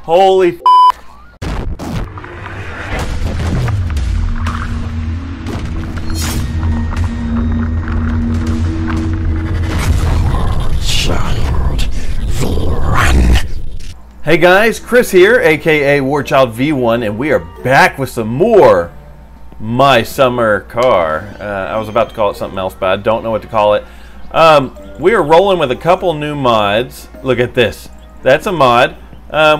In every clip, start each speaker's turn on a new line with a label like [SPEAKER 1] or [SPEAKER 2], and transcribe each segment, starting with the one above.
[SPEAKER 1] Holy f***. Hey guys, Chris here, aka Warchild V1, and we are back with some more My Summer Car. I was about to call it something else, but I don't know what to call it. We are rolling with a couple new mods. Look at this. That's a mod.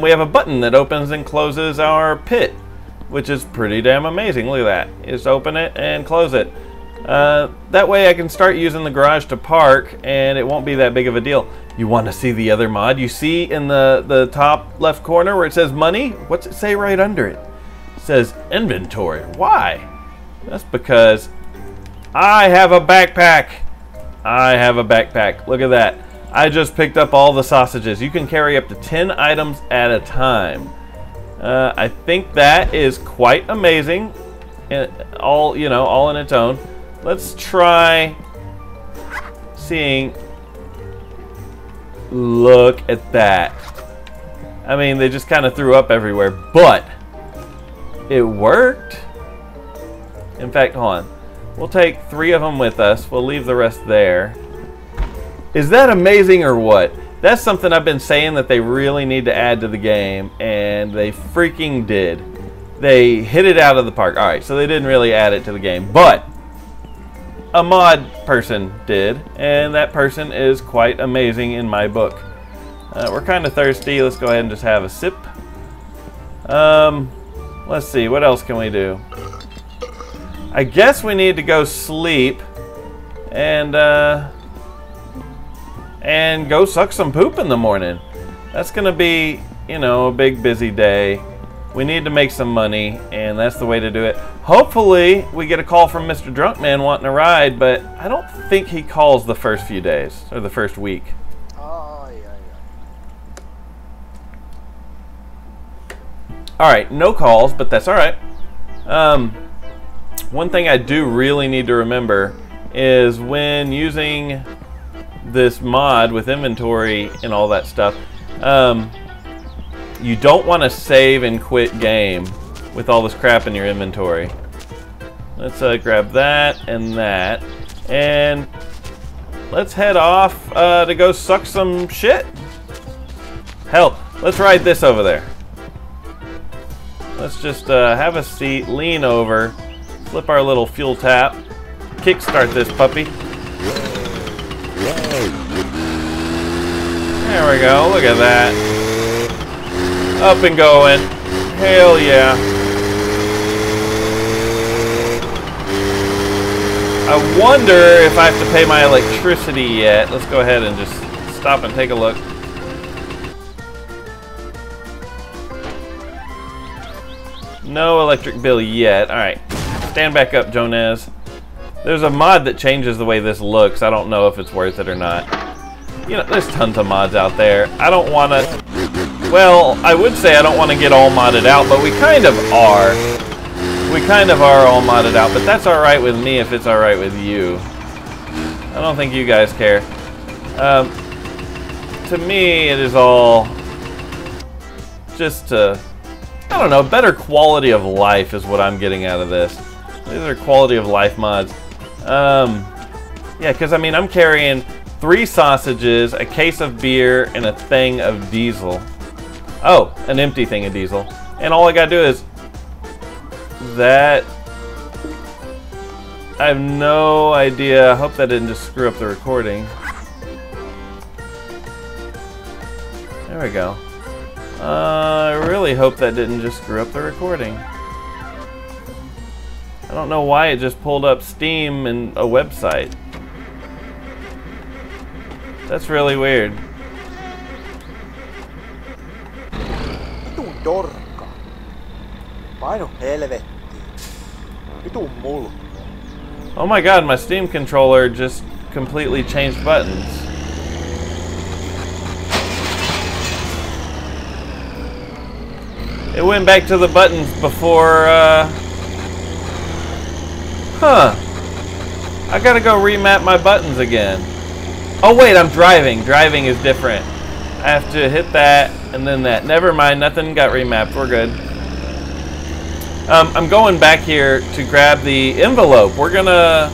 [SPEAKER 1] We have a button that opens and closes our pit, which is pretty damn amazing. Look at that. Just open it and close it. That way I can start using the garage to park, and it won't be that big of a deal. You want to see the other mod? You see in the top left corner where it says money? What's it say right under it? It says inventory. Why? That's because I have a backpack. I have a backpack. Look at that. I just picked up all the sausages. You can carry up to 10 items at a time. I think that is quite amazing. All in its own. Let's try seeing. Look at that. I mean, they just kind of threw up everywhere, but it worked. In fact, hold on. We'll take 3 of them with us. We'll leave the rest there. Is that amazing or what? That's something I've been saying that they really need to add to the game, and they freaking did. They hit it out of the park. Alright, so they didn't really add it to the game, but a mod person did, and that person is quite amazing in my book. We're kind of thirsty. Let's go ahead and just have a sip. Let's see, what else can we do? I guess we need to go sleep and go suck some poop in the morning. That's gonna be, a big busy day. We need to make some money, and that's the way to do it. Hopefully, we get a call from Mr. Drunkman wanting a ride, but I don't think he calls the first few days, or the first week.
[SPEAKER 2] Oh, yeah.
[SPEAKER 1] Alright, no calls, but that's alright. One thing I do really need to remember is when using this mod with inventory and all that stuff, you don't want to save and quit game with all this crap in your inventory. Let's grab that and that, and let's head off to go suck some shit. Hell, let's ride this over there. Let's just have a seat, lean over, flip our little fuel tap, kickstart this puppy. There we go, look at that. Up and going. Hell yeah. I wonder if I have to pay my electricity yet. Let's go ahead and just stop and take a look. No electric bill yet. Alright. Stand back up, Jonas. There's a mod that changes the way this looks. I don't know if it's worth it or not. There's tons of mods out there. I don't want to... Well, I would say I don't want to get all modded out, but we kind of are. We kind of are all modded out, but that's alright with me if it's alright with you. I don't think you guys care. To me, it is all just I don't know, better quality of life is what I'm getting out of this. These are quality of life mods. Yeah, because I mean, I'm carrying 3 sausages, a case of beer, and a thing of diesel. Oh, an empty thing of diesel. And all I gotta do is that. I have no idea. I hope that didn't just screw up the recording. There we go. I really hope that didn't just screw up the recording. I don't know why it just pulled up Steam and a website. That's really weird.
[SPEAKER 2] Vitun dorkka. Painu helvettiin. Vitun mulkku.
[SPEAKER 1] Oh my god, my Steam controller just completely changed buttons. It went back to the buttons before, Huh. I gotta go remap my buttons again. Oh wait, I'm driving. Driving is different. I have to hit that and then that. Never mind, nothing got remapped. We're good. I'm going back here to grab the envelope. We're gonna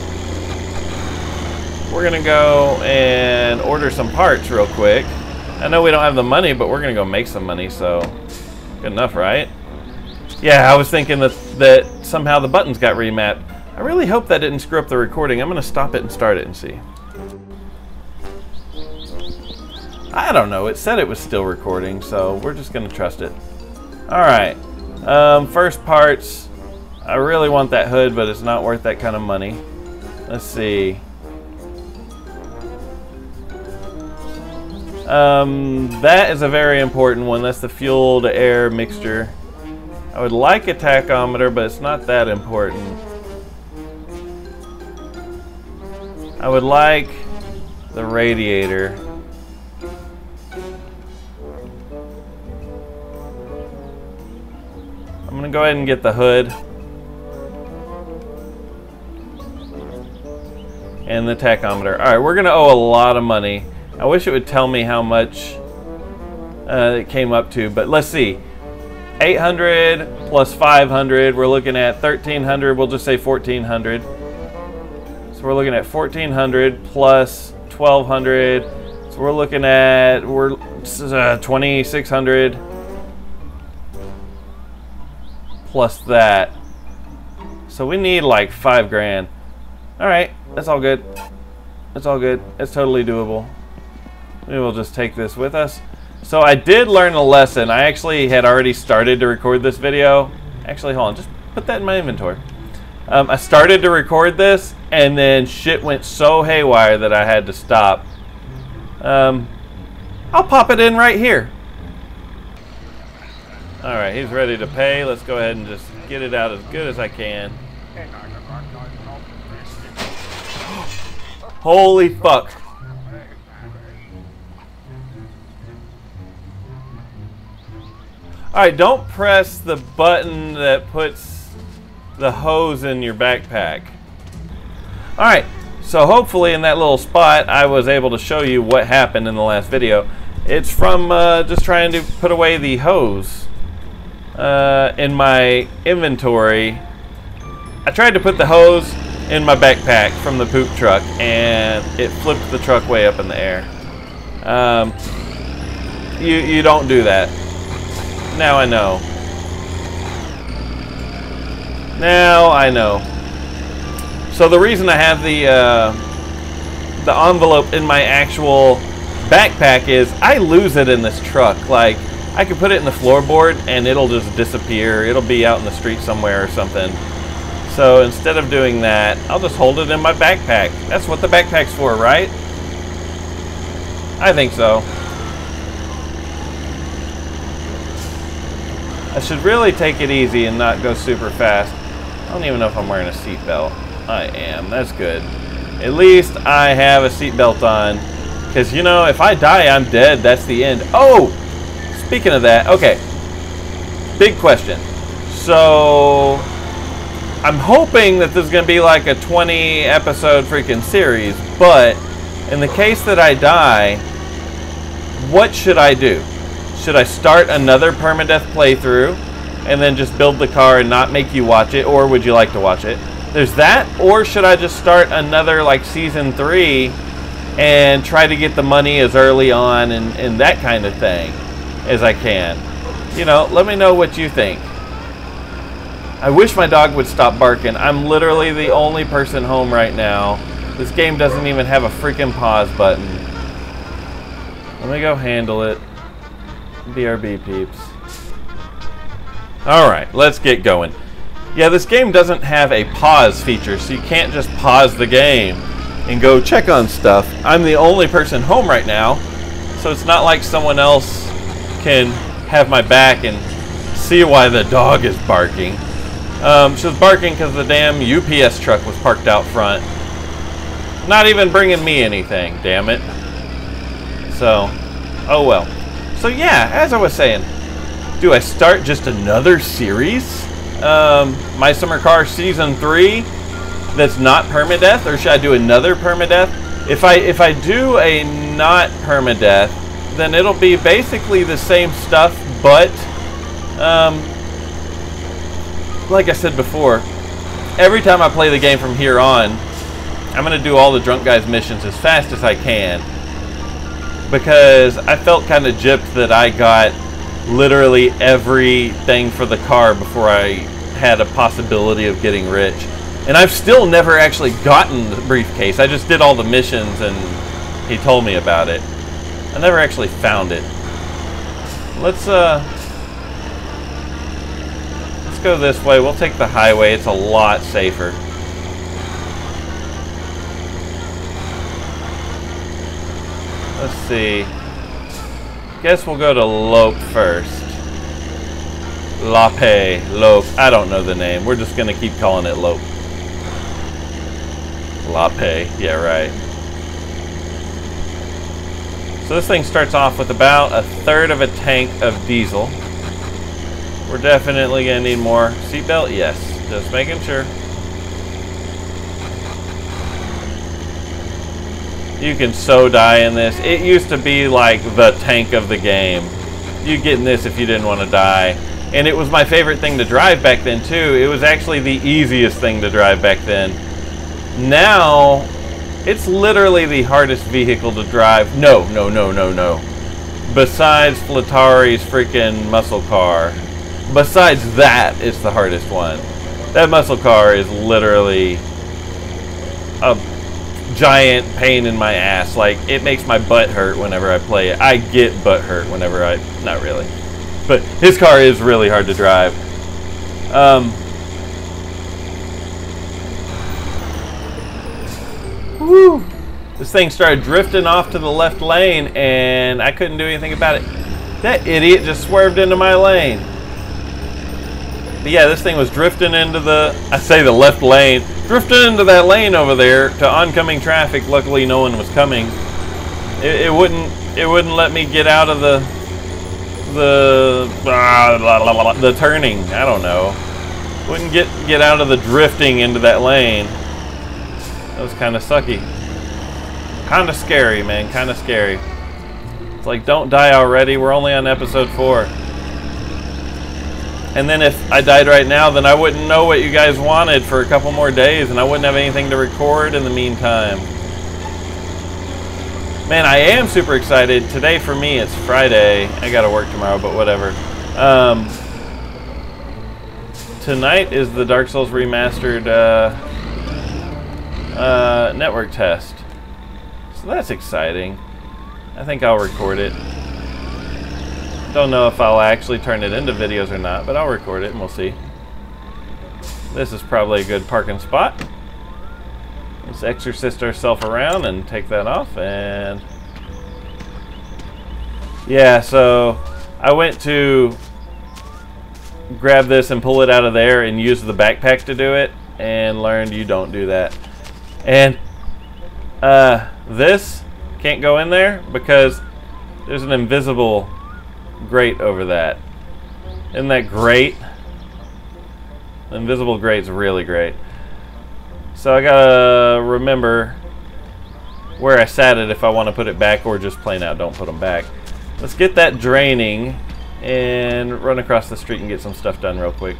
[SPEAKER 1] go and order some parts real quick. I know we don't have the money, but we're gonna go make some money, so good enough, right? Yeah, I was thinking that somehow the buttons got remapped. I really hope that didn't screw up the recording. I'm gonna stop it and start it and see. I don't know, it said it was still recording, so we're just gonna trust it. All right. First parts, I really want that hood, but it's not worth that kind of money. Let's see. That is a very important one. That's the fuel to air mixture. I would like a tachometer, but it's not that important. I would like the radiator. I'm gonna go ahead and get the hood and the tachometer. All right, we're gonna owe a lot of money. I wish it would tell me how much it came up to, but let's see. 800 plus 500, we're looking at 1,300. We'll just say 1,400. So we're looking at 1,400 plus 1,200. So we're looking at 2,600. Plus that. So we need like 5 grand. All right, that's all good. That's all good. It's totally doable. Maybe we'll just take this with us. So I did learn a lesson. I actually had already started to record this video. Actually, hold on, just put that in my inventory. I started to record this and then shit went so haywire that I had to stop. I'll pop it in right here. All right, he's ready to pay. Let's go ahead and just get it out as good as I can. Holy fuck. All right, don't press the button that puts the hose in your backpack. All right, so hopefully in that little spot, I was able to show you what happened in the last video. It's from just trying to put away the hose. In my inventory, I tried to put the hose in my backpack from the poop truck and it flipped the truck way up in the air. You don't do that. Now I know. Now I know. So the reason I have the envelope in my actual backpack is I lose it in this truck. Like, I could put it in the floorboard and it'll just disappear. It'll be out in the street somewhere or something. So instead of doing that, I'll just hold it in my backpack. That's what the backpack's for, right? I think so. I should really take it easy and not go super fast. I don't even know if I'm wearing a seatbelt. I am. That's good. At least I have a seatbelt on. Because, you know, if I die, I'm dead. That's the end. Oh! Speaking of that, okay. Big question. So, I'm hoping that this is going to be like a 20 episode freaking series. But, in the case that I die, what should I do? Should I start another permadeath playthrough and then just build the car and not make you watch it, or would you like to watch it? There's that, or should I just start another like season 3 and try to get the money as early on and that kind of thing as I can? You know, let me know what you think. I wish my dog would stop barking. I'm literally the only person home right now. This game doesn't even have a freaking pause button. Let me go handle it. BRB peeps. Alright, let's get going. Yeah, this game doesn't have a pause feature, so you can't just pause the game and go check on stuff. I'm the only person home right now, so it's not like someone else can have my back and see why the dog is barking. She was barking because the damn UPS truck was parked out front. Not even bringing me anything, damn it. So, oh well. So yeah, as I was saying, do I start just another series? My Summer Car Season 3 that's not permadeath, or should I do another permadeath? If I do a not permadeath, then it'll be basically the same stuff, but like I said before, every time I play the game from here on, I'm going to do all the drunk guys missions as fast as I can, because I felt kind of gypped that I got literally everything for the car before I had a possibility of getting rich. And I've still never actually gotten the briefcase. I just did all the missions and he told me about it. I never actually found it. Let's go this way. We'll take the highway. It's a lot safer. Let's see. Guess we'll go to Lope first. Lope. I don't know the name. We're just gonna keep calling it Lope. Lope. Yeah, right. So this thing starts off with about 1/3 of a tank of diesel. We're definitely gonna need more. Seatbelt? Yes. Just making sure. You can so die in this. It used to be like the tank of the game. You'd get in this if you didn't want to die. And it was my favorite thing to drive back then too. It was actually the easiest thing to drive back then. Now, it's literally the hardest vehicle to drive. No. Besides Flatari's freaking muscle car. Besides that, it's the hardest one. That muscle car is literally a giant pain in my ass. Like, it makes my butt hurt whenever I play it. I get butt hurt whenever I... Not really. But his car is really hard to drive. Woo! This thing started drifting off to the left lane and I couldn't do anything about it. That idiot just swerved into my lane. But yeah, this thing was drifting into the... I say the left lane. Drifting into that lane over there to oncoming traffic. Luckily no one was coming. It wouldn't let me get out of the turning. I don't know. Wouldn't get out of the drifting into that lane. That was kind of sucky. Kind of scary, man. Kind of scary. It's like, don't die already. We're only on episode 4. And then if I died right now, then I wouldn't know what you guys wanted for a couple more days, and I wouldn't have anything to record in the meantime. Man, I am super excited. Today for me, it's Friday. I gotta work tomorrow, but whatever. Tonight is the Dark Souls Remastered network test. So that's exciting. I think I'll record it. Don't know if I'll actually turn it into videos or not, but I'll record it and we'll see. This is probably a good parking spot. Let's exorcist ourselves around and take that off. And yeah, so I went to grab this and pull it out of there and use the backpack to do it, and learned you don't do that. And this can't go in there because there's an invisible grate over that. Isn't that great? The invisible grate's really great. So I gotta remember where I sat it if I want to put it back, or just plain out don't put them back. Let's get that draining and run across the street and get some stuff done real quick.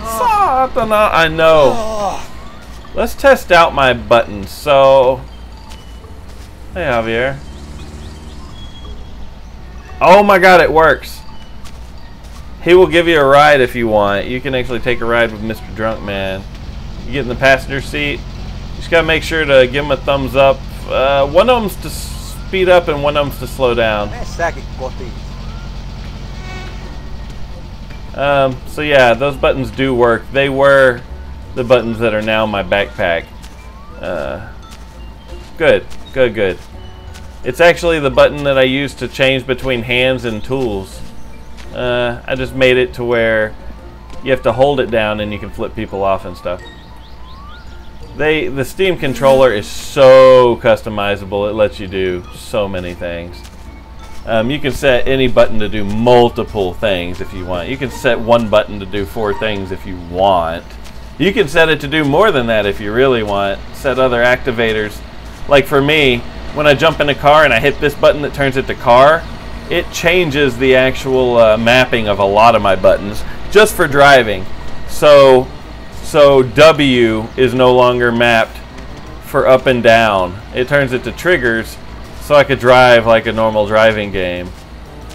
[SPEAKER 1] Satana, I know. Let's test out my buttons. So, hey Javier. Oh my god, it works. He will give you a ride if you want. You can actually take a ride with Mr. Drunk Man. You get in the passenger seat. You just gotta make sure to give him a thumbs up. One of them's to speed up and one of them's to slow down. So yeah, those buttons do work. They were the buttons that are now my backpack. Good. It's actually the button that I use to change between hands and tools. I just made it to where you have to hold it down and you can flip people off and stuff. The Steam controller is so customizable. It lets you do so many things. You can set any button to do multiple things if you want. You can set one button to do 4 things if you want. You can set it to do more than that if you really want. Set other activators. Like for me, when I jump in a car and I hit this button that turns it to car, it changes the actual mapping of a lot of my buttons just for driving. So W is no longer mapped for up and down. It turns it to triggers so I could drive like a normal driving game.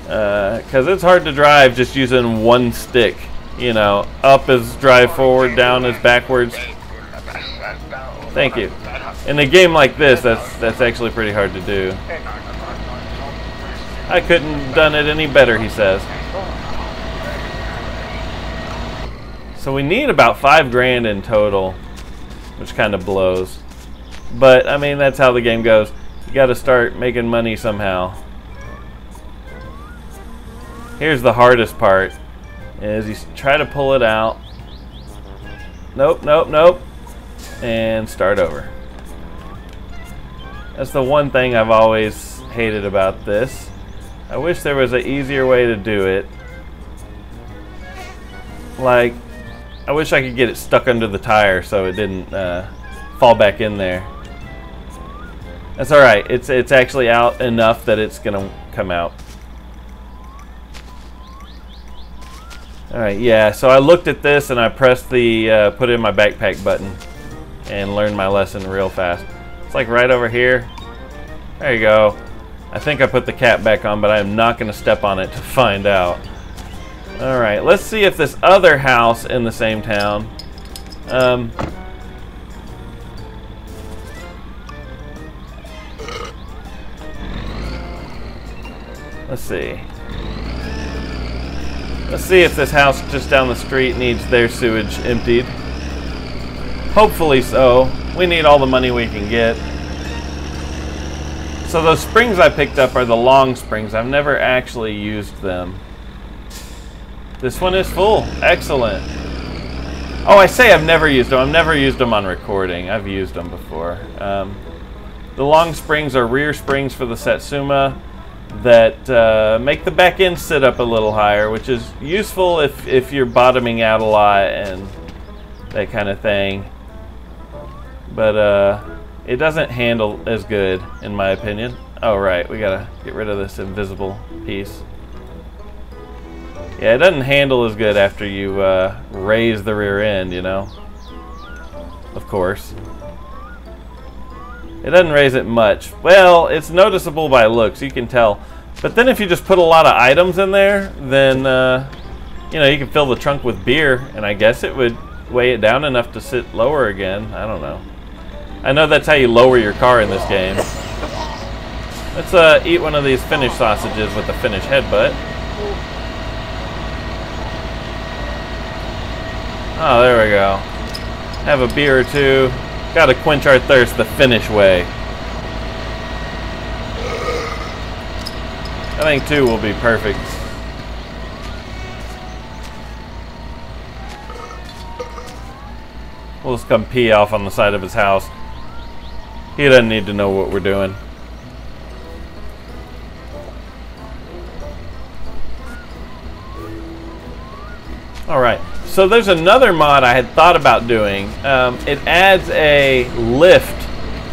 [SPEAKER 1] Because it's hard to drive just using one stick. You know, up is drive forward, down is backwards. Thank you. In a game like this, that's actually pretty hard to do. I couldn't have done it any better, he says. So we need about $5 grand in total, which kind of blows. But I mean, that's how the game goes. You got to start making money somehow. Here's the hardest part: is you try to pull it out. Nope, nope, nope, and start over. That's the one thing I've always hated about this. I wish there was an easier way to do it. Like, I wish I could get it stuck under the tire so it didn't fall back in there. That's alright. It's actually out enough that it's gonna come out. Alright, yeah, so I looked at this and I pressed the put it in my backpack button and learned my lesson real fast. It's like right over here. There you go. I think I put the cap back on, but I am not going to step on it to find out. Alright, let's see if this other house in the same town. Let's see. Let's see if this house just down the street needs their sewage emptied. Hopefully so. We need all the money we can get. So those springs I picked up are the long springs. I've never actually used them. This one is full. Excellent. Oh, I say I've never used them. I've never used them on recording. I've used them before. The long springs are rear springs for the Satsuma that make the back end sit up a little higher, which is useful if you're bottoming out a lot and that kind of thing. But it doesn't handle as good, in my opinion. Oh, right, we gotta get rid of this invisible piece. Yeah, it doesn't handle as good after you raise the rear end, you know. Of course. It doesn't raise it much. Well, it's noticeable by looks, you can tell. But then if you just put a lot of items in there, then, you know, you can fill the trunk with beer, and I guess it would weigh it down enough to sit lower again. I don't know. I know that's how you lower your car in this game. Let's eat one of these Finnish sausages with a Finnish headbutt. Oh, there we go. Have a beer or two. Gotta quench our thirst the Finnish way. I think 2 will be perfect. We'll just come pee off on the side of his house. He doesn't need to know what we're doing. Alright, so there's another mod I had thought about doing. It adds a lift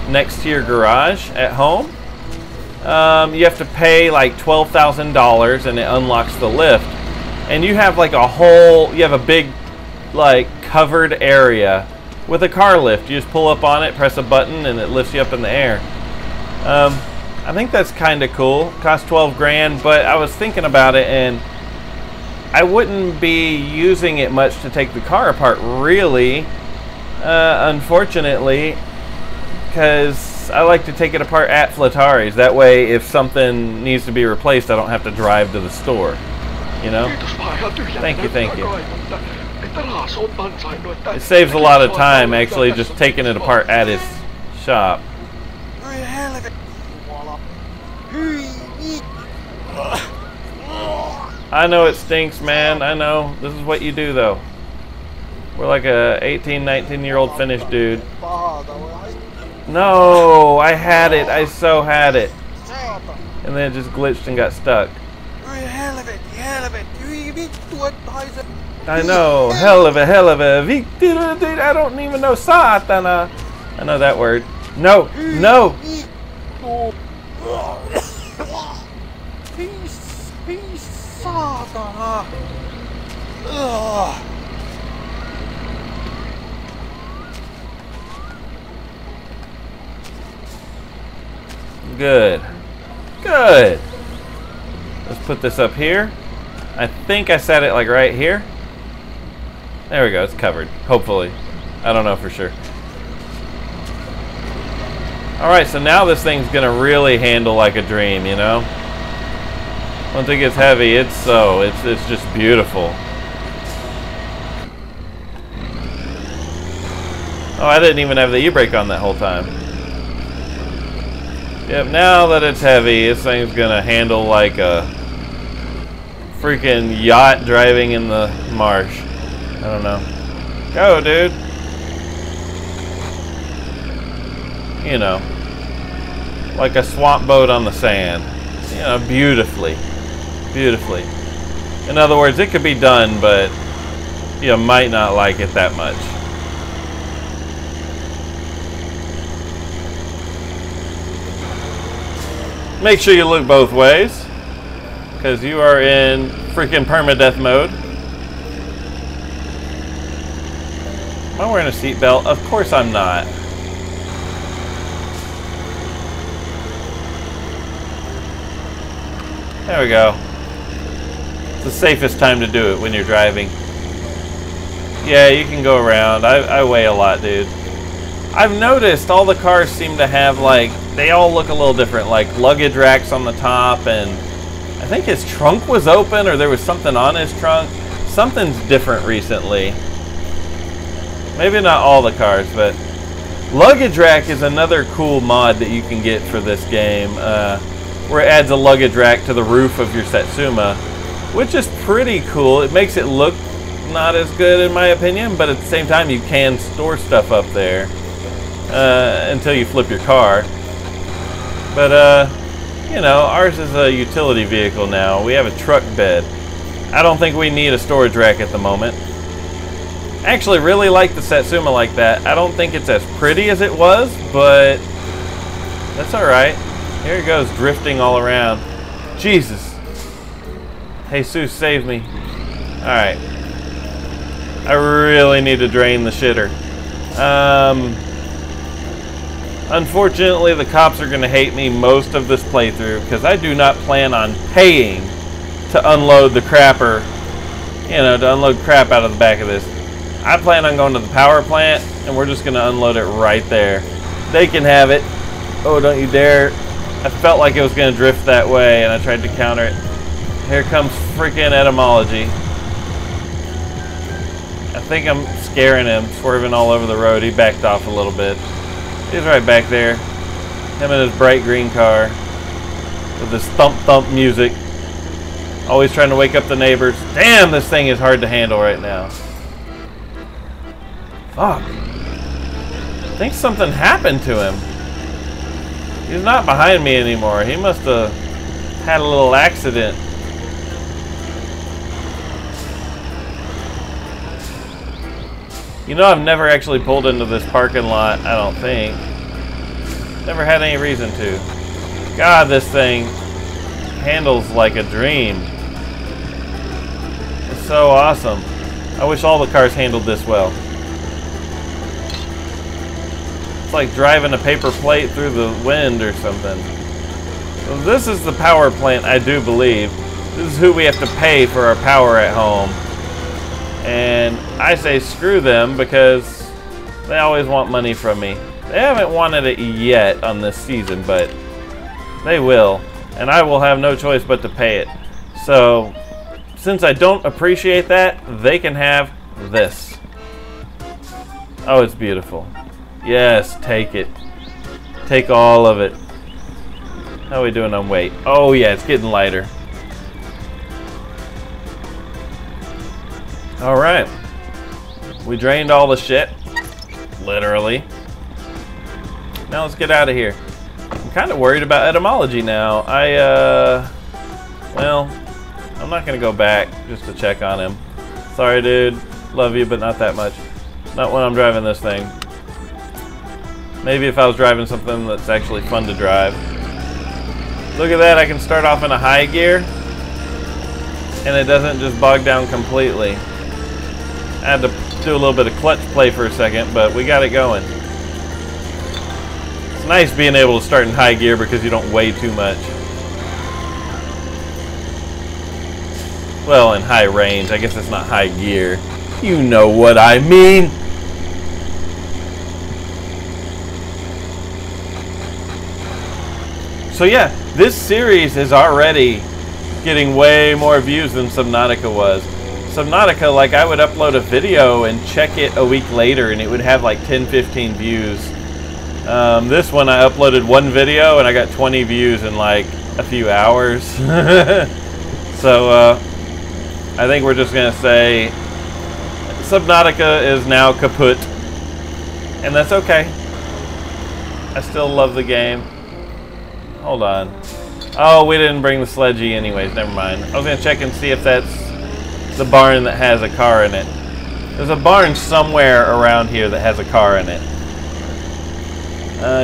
[SPEAKER 1] next to your garage at home. You have to pay like $12,000 and it unlocks the lift. And you have like a whole, you have a big like covered area with a car lift. You just pull up on it, press a button, and it lifts you up in the air. I think that's kind of cool. Cost 12 grand, but I was thinking about it and I wouldn't be using it much to take the car apart, really, unfortunately, because I like to take it apart at Flatari's. That way, if something needs to be replaced, I don't have to drive to the store, you know? Thank you, thank you. It saves a lot of time, actually, just taking it apart at his shop. I know it stinks, man. I know. This is what you do, though. We're like a 18, 19-year-old Finnish dude. No, I had it. I so had it. And then it just glitched and got stuck. I know. Hell of a. I don't even know Satana. I know that word. No, no.
[SPEAKER 2] vittu! Peace, saatana!
[SPEAKER 1] Good. Good. Let's put this up here. I think I set it like right here. There we go. It's covered. Hopefully. I don't know for sure. Alright, so now this thing's going to really handle like a dream, you know? Once it gets heavy, it's just beautiful. Oh, I didn't even have the e-brake on that whole time. Yep, now that it's heavy, this thing's gonna handle like a freaking yacht driving in the marsh. I don't know. Go, dude. You know, like a swamp boat on the sand. You know, beautifully. Beautifully. In other words, it could be done, but you might not like it that much. Make sure you look both ways, because you are in freaking permadeath mode. Am I wearing a seatbelt? Of course I'm not. There we go. It's the safest time to do it when you're driving. Yeah, you can go around. I weigh a lot, dude. I've noticed all the cars seem to have, like, they all look a little different, like luggage racks on the top, and I think his trunk was open, or there was something on his trunk. Something's different recently. Maybe not all the cars, but luggage rack is another cool mod that you can get for this game, where it adds a luggage rack to the roof of your Satsuma, which is pretty cool. It makes it look not as good in my opinion, but at the same time you can store stuff up there until you flip your car. But you know, ours is a utility vehicle now. We have a truck bed. I don't think we need a storage rack at the moment. I actually really like the Satsuma like that. I don't think it's as pretty as it was, but that's alright. Here it goes, drifting all around. Jesus. Jesus saved me. Alright. I really need to drain the shitter. Unfortunately, the cops are going to hate me most of this playthrough because I do not plan on paying to unload the crapper, you know, to unload crap out of the back of this. I plan on going to the power plant and we're just going to unload it right there. They can have it. Oh, don't you dare. I felt like it was going to drift that way and I tried to counter it. Here comes freaking etymology. I think I'm scaring him, swerving all over the road. He backed off a little bit. He's right back there. Him in his bright green car with his thump thump music. Always trying to wake up the neighbors. Damn, this thing is hard to handle right now. Fuck. I think something happened to him. He's not behind me anymore. He must have had a little accident. You know, I've never actually pulled into this parking lot, I don't think. Never had any reason to. God, this thing handles like a dream. It's so awesome. I wish all the cars handled this well. It's like driving a paper plate through the wind or something. So this is the power plant, I do believe. This is who we have to pay for our power at home. And I say screw them because they always want money from me. They haven't wanted it yet on this season, but they will. And I will have no choice but to pay it. So, since I don't appreciate that, they can have this. Oh, it's beautiful. Yes, take it. Take all of it. How are we doing on weight? Oh yeah, it's getting lighter. Alright. We drained all the shit. Literally. Now let's get out of here. I'm kind of worried about etymology now. Well, I'm not going to go back just to check on him. Sorry, dude. Love you, but not that much. Not when I'm driving this thing. Maybe if I was driving something that's actually fun to drive. Look at that, I can start off in a high gear and it doesn't just bog down completely. I had to do a little bit of clutch play for a second, but we got it going. It's nice being able to start in high gear because you don't weigh too much. Well, in high range, I guess it's not high gear. You know what I mean. So yeah, this series is already getting way more views than Subnautica was. Subnautica, like, I would upload a video and check it a week later and it would have like 10-15 views. This one I uploaded one video and I got 20 views in like a few hours. So I think we're just gonna say Subnautica is now kaput, and that's okay. I still love the game. Hold on. Oh, we didn't bring the sledgy anyways, never mind. I was gonna check and see if that's the barn that has a car in it. There's a barn somewhere around here that has a car in it.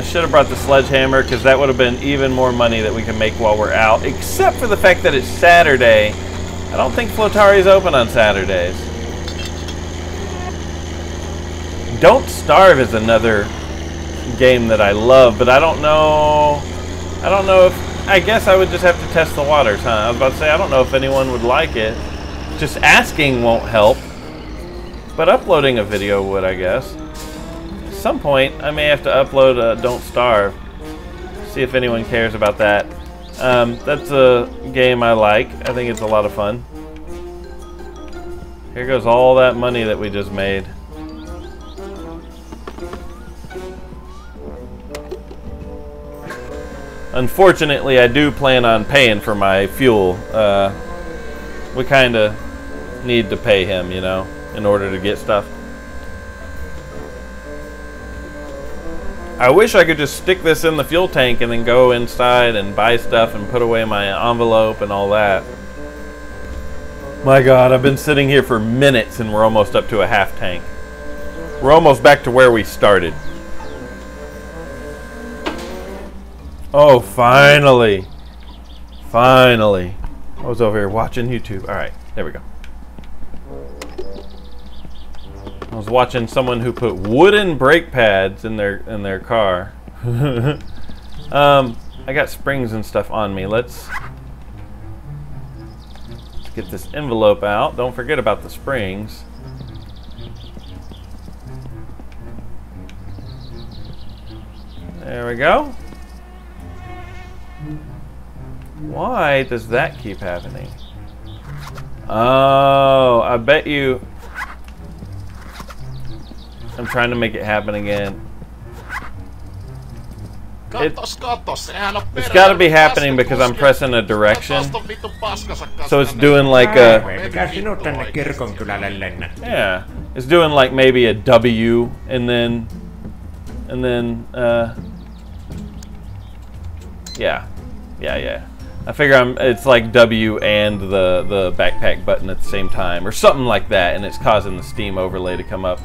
[SPEAKER 1] Should have brought the sledgehammer because that would have been even more money that we can make while we're out, except for the fact that it's Saturday. I don't think Flotari is open on Saturdays. Don't Starve is another game that I love, but I don't know if, I guess I would just have to test the waters, huh? I was about to say, I don't know if anyone would like it. Just asking won't help, but uploading a video would, I guess. At some point, I may have to upload Don't Starve. See if anyone cares about that. That's a game I like. I think it's a lot of fun. Here goes all that money that we just made. Unfortunately, I do plan on paying for my fuel. We kind of need to pay him, you know, in order to get stuff. I wish I could just stick this in the fuel tank and then go inside and buy stuff and put away my envelope and all that. My God, I've been sitting here for minutes and we're almost up to a half tank. We're almost back to where we started. Oh, finally. Finally. I was over here watching YouTube. Alright, there we go. I was watching someone who put wooden brake pads in their car. I got springs and stuff on me. Let's get this envelope out. Don't forget about the springs. There we go. Why does that keep happening? Oh, I bet you... I'm trying to make it happen again. It's got to be happening because I'm pressing a direction. So it's doing like a... Yeah. It's doing like maybe a W and then... Yeah. Yeah. I figure it's like W and the backpack button at the same time, or something like that, and it's causing the Steam overlay to come up.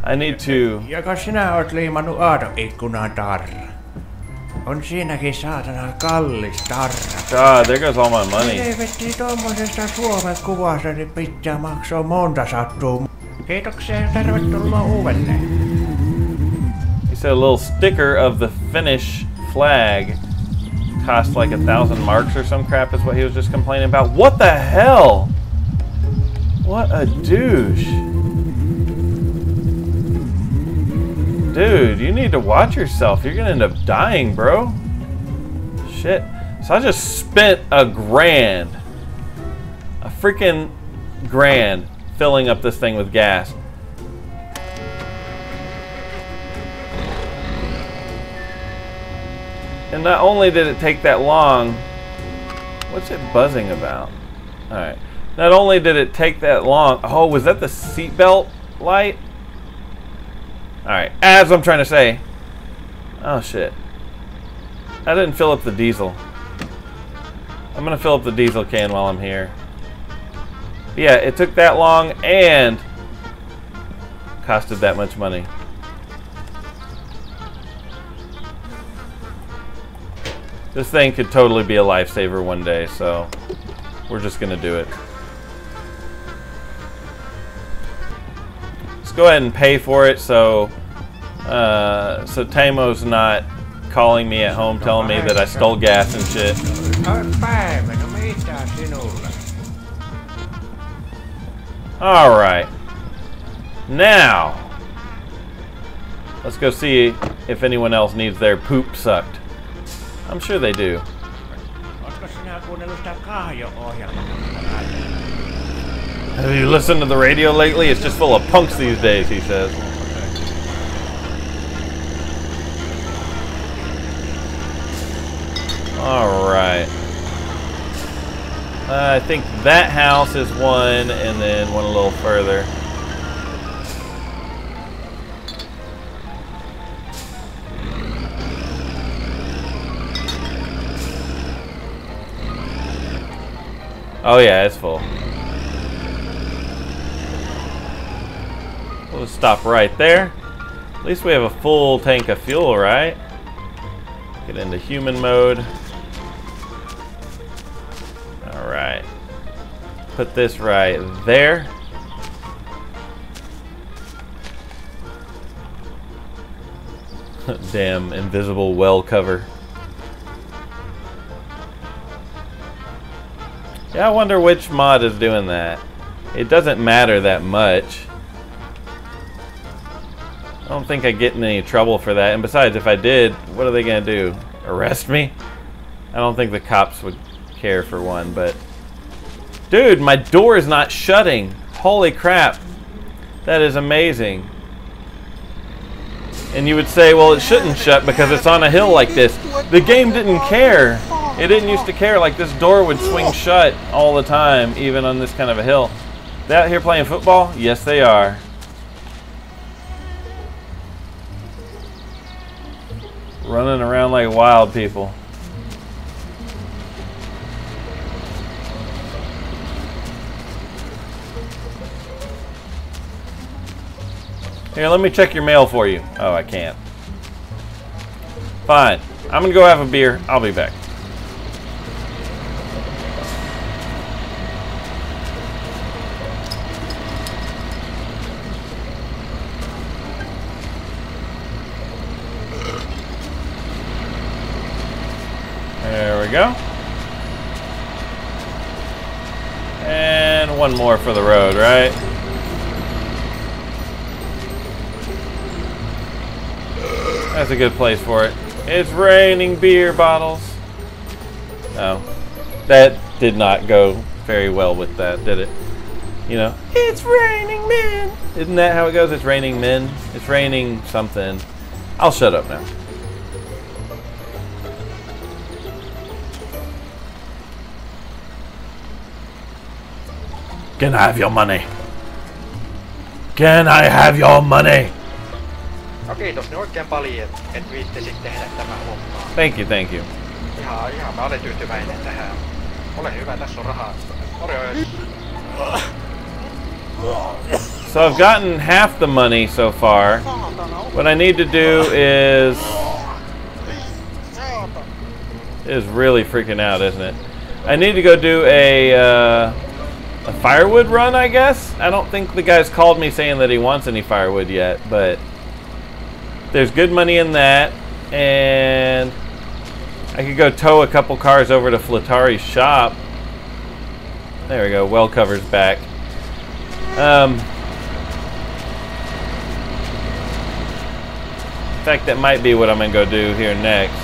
[SPEAKER 1] I need to...
[SPEAKER 2] Joko sinä oot leimannut aatoikkunaan tarra? On siinäkin saatana kallis tarra.
[SPEAKER 1] God, there goes all my money.
[SPEAKER 2] Helvetti, tommosesta Suomen kuvasta niin pitää maksaa monta sattuu. Kiitoksia ja tervetuloa uudelleen.
[SPEAKER 1] He said a little sticker of the Finnish flag cost like 1,000 marks or some crap is what he was just complaining about. What the hell? What a douche. Dude, you need to watch yourself. You're gonna end up dying, bro. Shit. So I just spent a grand. A freaking grand filling up this thing with gas. And not only did it take that long, what's it buzzing about? Alright. Not only did it take that long, oh, was that the seatbelt light? Alright, as I'm trying to say. Oh shit. I didn't fill up the diesel. I'm gonna fill up the diesel can while I'm here. But yeah, it took that long and costed that much money. This thing could totally be a lifesaver one day, so we're just gonna do it. Let's go ahead and pay for it, so Tamo's not calling me at home telling me that I stole gas and shit. Alright. Now, let's go see if anyone else needs their poop sucked. I'm sure they do. Have you listened to the radio lately? It's just full of punks these days, he says. Alright. I think that house is one, and then one a little further. Oh yeah, it's full. We'll just stop right there. At least we have a full tank of fuel, right? Get into human mode. Alright. Put this right there. Damn invisible well cover. Yeah, I wonder which mod is doing that. It doesn't matter that much. I don't think I get in any trouble for that. And besides, if I did, what are they gonna do? Arrest me? I don't think the cops would care for one, but... Dude, my door is not shutting. Holy crap. That is amazing. And you would say, well, it shouldn't shut because it's on a hill like this. The game didn't care. It didn't used to care. Like, this door would swing shut all the time, even on this kind of a hill. They out here playing football? Yes, they are. Running around like wild people. Here, let me check your mail for you. Oh, I can't. Fine. I'm gonna go have a beer. I'll be back. There we go. And one more for the road, right? That's a good place for it. It's raining beer bottles. Oh, that did not go very well with that, did it? You know, it's raining men. Isn't that how it goes? It's raining men. It's raining something. I'll shut up now. Can I have your money? Can I have your money?
[SPEAKER 3] No kiitos ne oikein paljon, et viittisit tehdä tämän hommaa.
[SPEAKER 1] Thank you, thank you.
[SPEAKER 3] Ihan mä olen tyytyväinen tähän. Ole hyvä, tässä on rahaa. Morjens.
[SPEAKER 1] So I've gotten half the money so far. What I need to do is really freaking out, isn't it? I need to go do a firewood run, I guess. I don't think the guy's called me saying that he wants any firewood yet, but there's good money in that, and I could go tow a couple cars over to Flatari's shop. There we go, well cover's back. In fact, that might be what I'm gonna go do here next.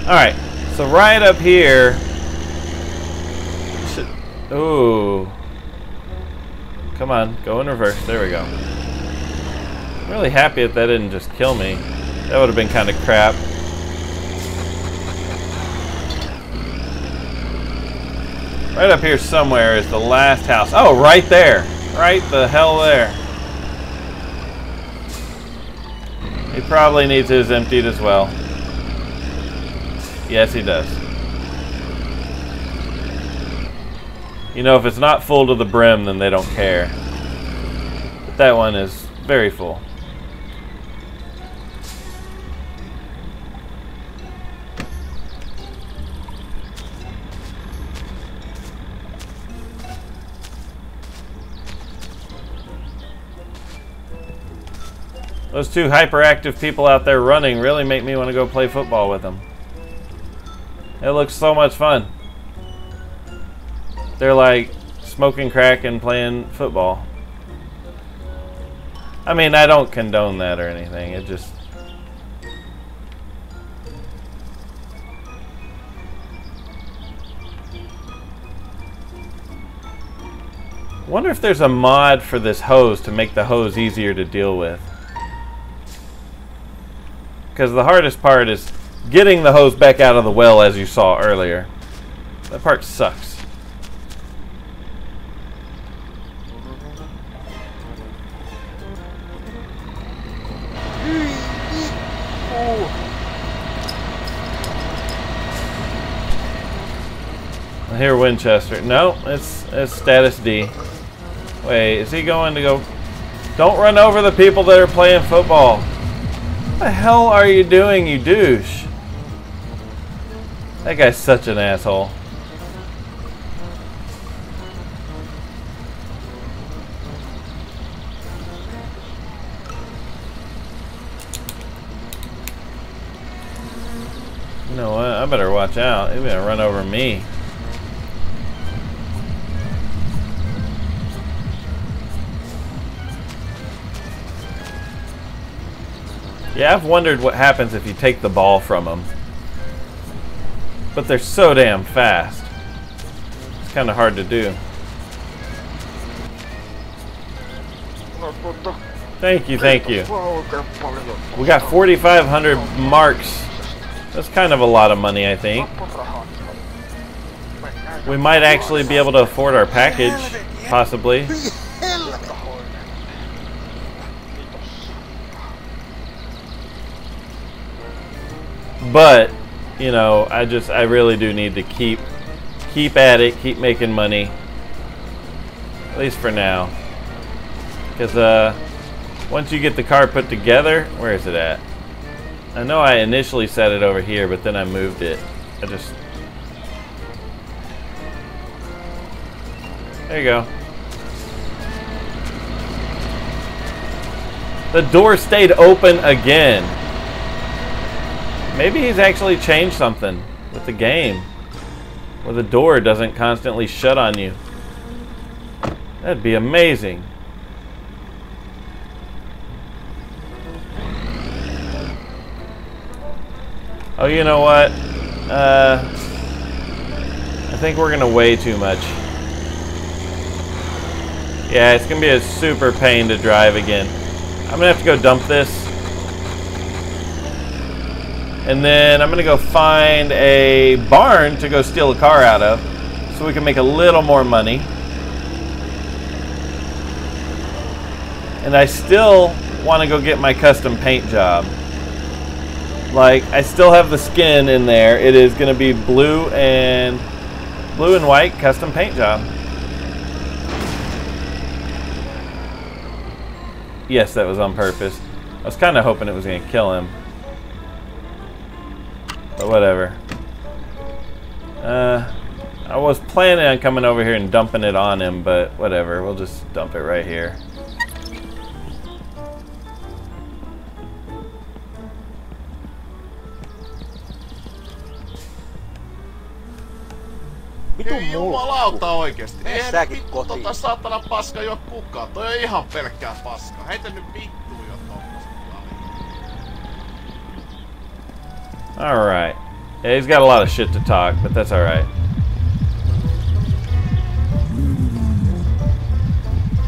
[SPEAKER 1] Alright, so right up here. Ooh. Come on, go in reverse. There we go. I'm really happy that didn't just kill me. That would have been kind of crap. Right up here somewhere is the last house. Oh, right there. Right the hell there. He probably needs his emptied as well. Yes, he does. You know, if it's not full to the brim, then they don't care. But that one is very full. Those two hyperactive people out there running really make me want to go play football with them. It looks so much fun. They're like smoking crack and playing football. I mean, I don't condone that or anything. It just... I wonder if there's a mod for this hose to make the hose easier to deal with. Because the hardest part is getting the hose back out of the well, as you saw earlier. That part sucks. I hear Winchester. No, it's status D. Wait, is he going to go? Don't run over the people that are playing football. What the hell are you doing, you douche? That guy's such an asshole. You know what? I better watch out. He's gonna run over me. Yeah, I've wondered what happens if you take the ball from them. But they're so damn fast. It's kind of hard to do. Thank you, thank you. We got 4,500 marks. That's kind of a lot of money, I think. We might actually be able to afford our package, possibly. But, you know, I really do need to keep at it, keep making money. At least for now. Because once you get the car put together, where is it at? I know I initially set it over here, but then I moved it. There you go. The door stayed open again. Maybe he's actually changed something with the game, where the door doesn't constantly shut on you. That'd be amazing. Oh, you know what? I think we're gonna weigh too much. Yeah, it's gonna be a super pain to drive again. I'm gonna have to go dump this. And then I'm gonna go find a barn to go steal a car out of, so we can make a little more money. And I still want to go get my custom paint job. Like, I still have the skin in there. It is gonna be blue and white custom paint job. Yes, that was on purpose. I was kind of hoping it was gonna kill him. But whatever. I was planning on coming over here and dumping it on him, but whatever. We'll just dump it right here.
[SPEAKER 4] Vitun jumalauta oikeesti. Eihän vittu tota saatana paska juo kukaan. Toi on ihan pelkkää paskaa. Heitä nyt vittuun jo tommoset.
[SPEAKER 1] Alright. Yeah, he's got a lot of shit to talk, but that's alright.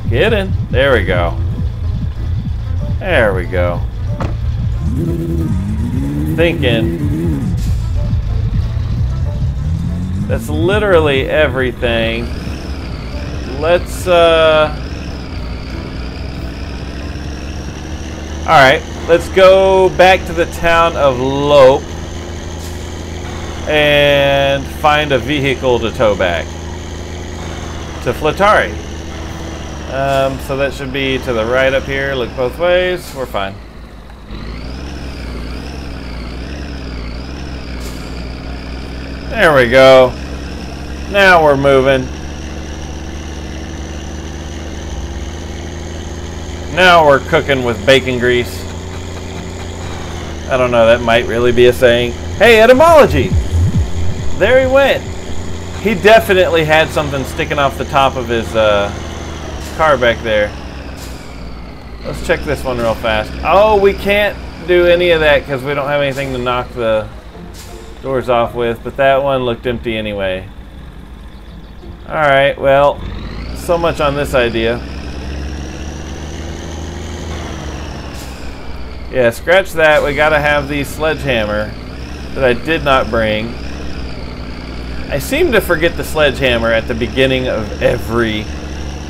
[SPEAKER 1] Get in. There we go. There we go. Thinking. That's literally everything. Let's, alright, let's go back to the town of Lope and find a vehicle to tow back. to Flatari. So that should be to the right up here. Look both ways. We're fine. There we go. Now we're moving. Now we're cooking with bacon grease. I don't know, that might really be a saying. Hey, etymology! There he went. He definitely had something sticking off the top of his car back there. Let's check this one real fast. Oh, we can't do any of that because we don't have anything to knock the doors off with, but that one looked empty anyway. Alright, well, so much on this idea. Yeah, scratch that. We gotta have the sledgehammer that I did not bring. I seem to forget the sledgehammer at the beginning of every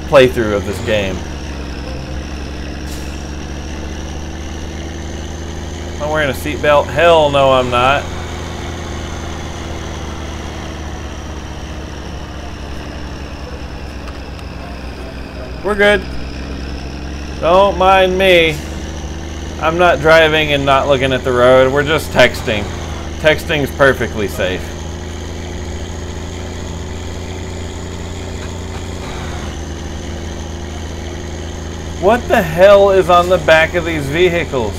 [SPEAKER 1] playthrough of this game. Am I wearing a seatbelt? Hell no, I'm not. We're good. Don't mind me. I'm not driving and not looking at the road. We're just texting. Texting's perfectly safe. What the hell is on the back of these vehicles?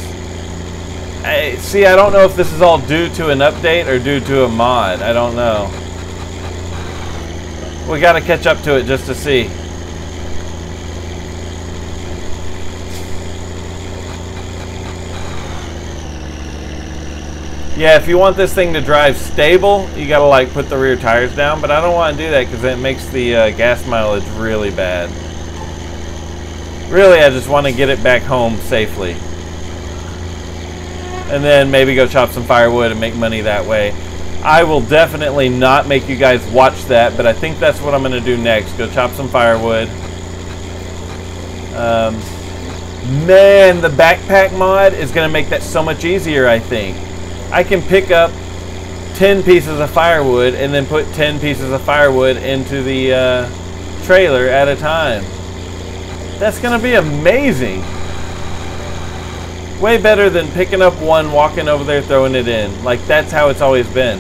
[SPEAKER 1] See, I don't know if this is all due to an update or due to a mod. I don't know. We gotta catch up to it just to see. Yeah, if you want this thing to drive stable, you gotta like put the rear tires down, but I don't want to do that because it makes the gas mileage really bad. Really, I just want to get it back home safely. And then maybe go chop some firewood and make money that way. I will definitely not make you guys watch that, but I think that's what I'm going to do next. Go chop some firewood. Man, the backpack mod is going to make that so much easier, I think. I can pick up 10 pieces of firewood and then put 10 pieces of firewood into the trailer at a time. That's going to be amazing. Way better than picking up one, walking over there, throwing it in. Like, that's how it's always been.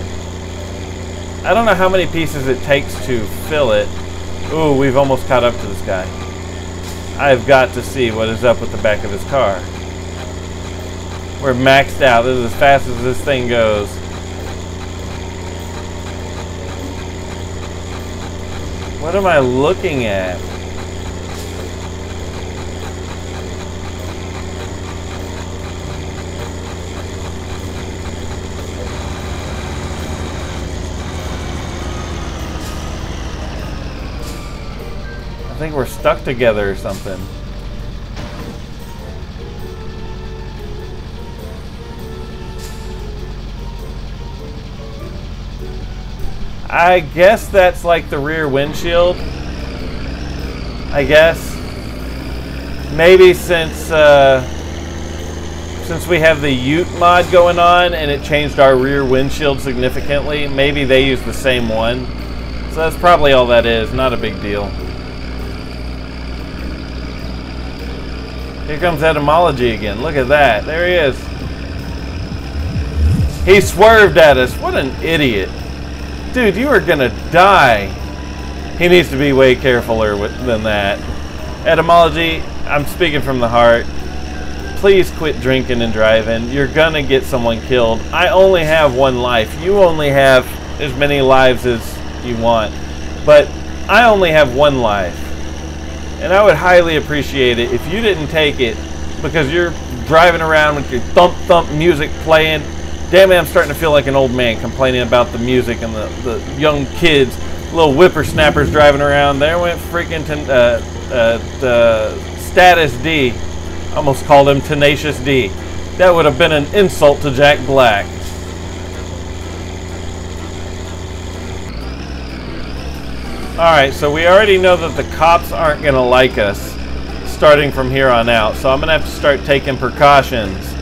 [SPEAKER 1] I don't know how many pieces it takes to fill it. Ooh, we've almost caught up to this guy. I've got to see what is up with the back of his car. We're maxed out. This is as fast as this thing goes. What am I looking at? I think we're stuck together or something. I guess that's like the rear windshield. I guess. Maybe since we have the Ute mod going on and it changed our rear windshield significantly, maybe they use the same one. So that's probably all that is. Not a big deal. Here comes etymology again. Look at that. There he is. He swerved at us. What an idiot. Dude, you are gonna die. He needs to be way carefuler than that. Etymology, I'm speaking from the heart. Please quit drinking and driving. You're gonna get someone killed. I only have one life. You only have as many lives as you want. But I only have one life. And I would highly appreciate it if you didn't take it because you're driving around with your thump music playing. Damn it, I'm starting to feel like an old man complaining about the music and the young kids, little whippersnappers driving around. There went freaking Status D. Almost called him Tenacious D. That would have been an insult to Jack Black. Alright, so we already know that the cops aren't going to like us starting from here on out. So I'm going to have to start taking precautions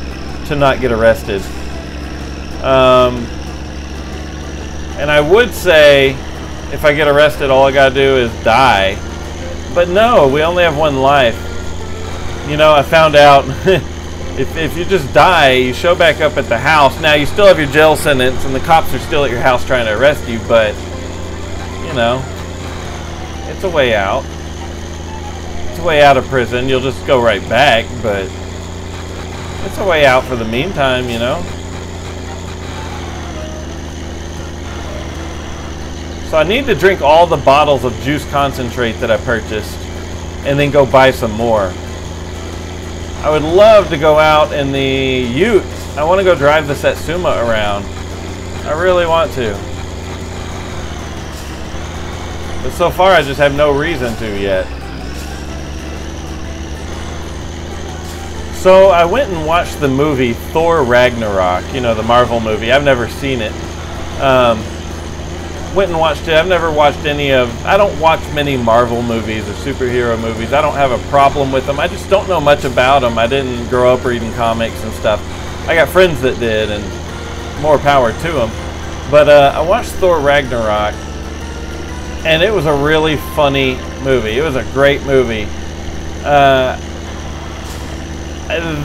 [SPEAKER 1] to not get arrested. And I would say if I get arrested, all I gotta do is die. But no, we only have one life. You know, I found out if you just die, you show back up at the house. Now, you still have your jail sentence, and the cops are still at your house trying to arrest you, but, you know, it's a way out. It's a way out of prison. You'll just go right back, but it's a way out for the meantime, you know. So I need to drink all the bottles of juice concentrate that I purchased and then go buy some more. I would love to go out in the Ute. I want to go drive the Satsuma around. I really want to. But so far I just have no reason to yet. So I went and watched the movie Thor Ragnarok, you know, the Marvel movie. I've never seen it. Went and watched it. I've never watched any of... I don't watch many Marvel movies or superhero movies. I don't have a problem with them. I just don't know much about them. I didn't grow up reading comics and stuff. I got friends that did, and more power to them. But I watched Thor Ragnarok, and it was a really funny movie. It was a great movie.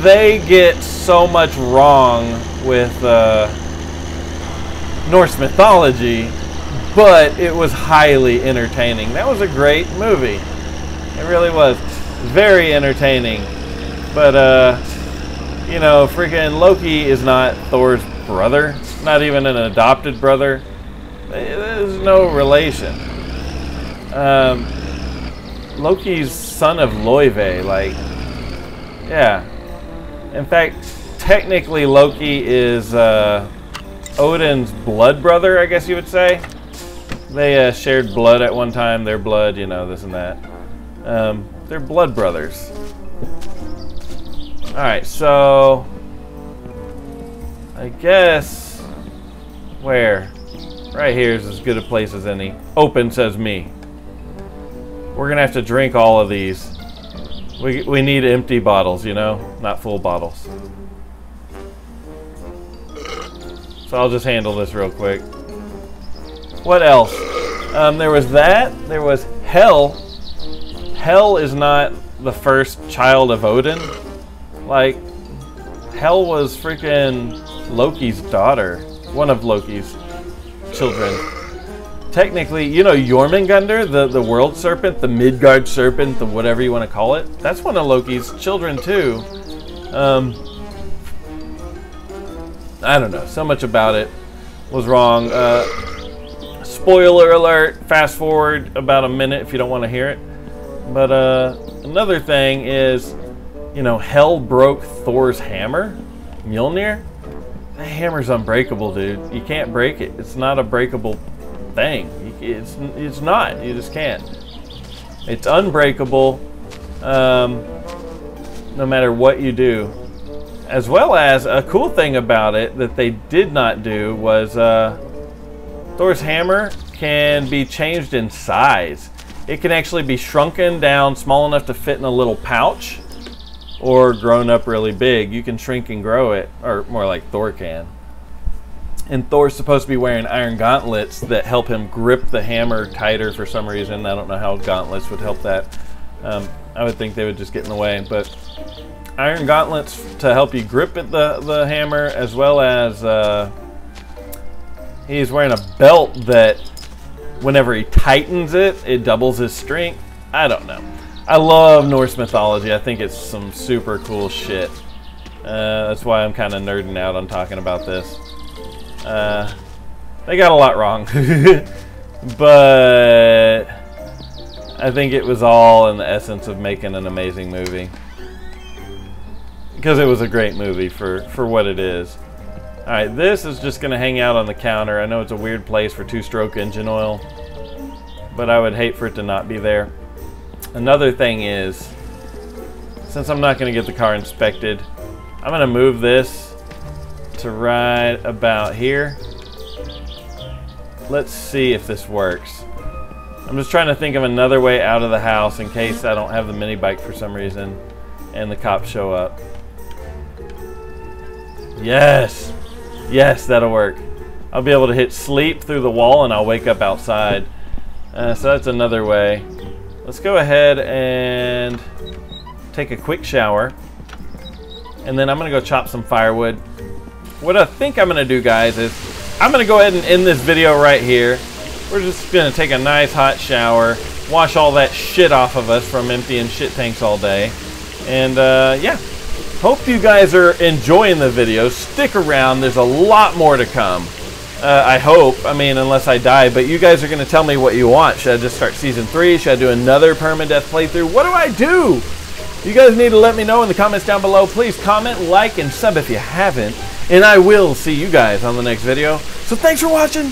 [SPEAKER 1] They get so much wrong with Norse mythology, but it was highly entertaining. That was a great movie. It really was. Very entertaining. But, you know, freaking Loki is not Thor's brother. Not even an adopted brother. There's no relation. Loki's son of Loive, like, yeah. In fact, technically Loki is Odin's blood brother, I guess you would say. They shared blood at one time. Their blood, you know, this and that. They're blood brothers. Alright, so... I guess... Where? Right here is as good a place as any. Open, says me. We're gonna have to drink all of these. We need empty bottles, you know? Not full bottles. So I'll just handle this real quick. What else? There was that. There was Hel. Hel is not the first child of Odin. Like, Hel was freaking Loki's daughter. One of Loki's children. Technically, you know Jormungandr, the world serpent, the Midgard serpent, the whatever you want to call it. That's one of Loki's children too. I don't know. So much about it was wrong. Spoiler alert, fast forward about a minute if you don't want to hear it. But another thing is, you know, Hel broke Thor's hammer, Mjolnir. That hammer's unbreakable, dude. You can't break it. It's not a breakable thing. It's not. You just can't. It's unbreakable no matter what you do. As well as, a cool thing about it that they did not do was Thor's hammer can be changed in size. It can actually be shrunken down small enough to fit in a little pouch, or grown up really big. You can shrink and grow it, or more like Thor can. And Thor's supposed to be wearing iron gauntlets that help him grip the hammer tighter for some reason. I don't know how gauntlets would help that. I would think they would just get in the way, but iron gauntlets to help you grip it, the hammer, as well as he's wearing a belt that whenever he tightens it, it doubles his strength. I don't know. I love Norse mythology. I think it's some super cool shit. That's why I'm kind of nerding out on talking about this. They got a lot wrong. But I think it was all in the essence of making an amazing movie. Because it was a great movie for what it is. Alright, this is just going to hang out on the counter. I know it's a weird place for two-stroke engine oil, but I would hate for it to not be there. Another thing is, since I'm not going to get the car inspected, I'm going to move this to right about here. Let's see if this works. I'm just trying to think of another way out of the house in case I don't have the mini bike for some reason and the cops show up. Yes! Yes, that'll work. I'll be able to hit sleep through the wall and I'll wake up outside. So that's another way. Let's go ahead and take a quick shower. And then I'm going to go chop some firewood. What I think I'm going to do, guys, is I'm going to go ahead and end this video right here. We're just going to take a nice hot shower, wash all that shit off of us from emptying shit tanks all day. And yeah, hope you guys are enjoying the video. Stick around, there's a lot more to come. I hope, I mean, unless I die, but you guys are going to tell me what you want. Should I just start season 3? Should I do another permadeath playthrough? What do I do? You guys need to let me know in the comments down below. Please comment, like, and sub if you haven't. And I will see you guys on the next video. So thanks for watching.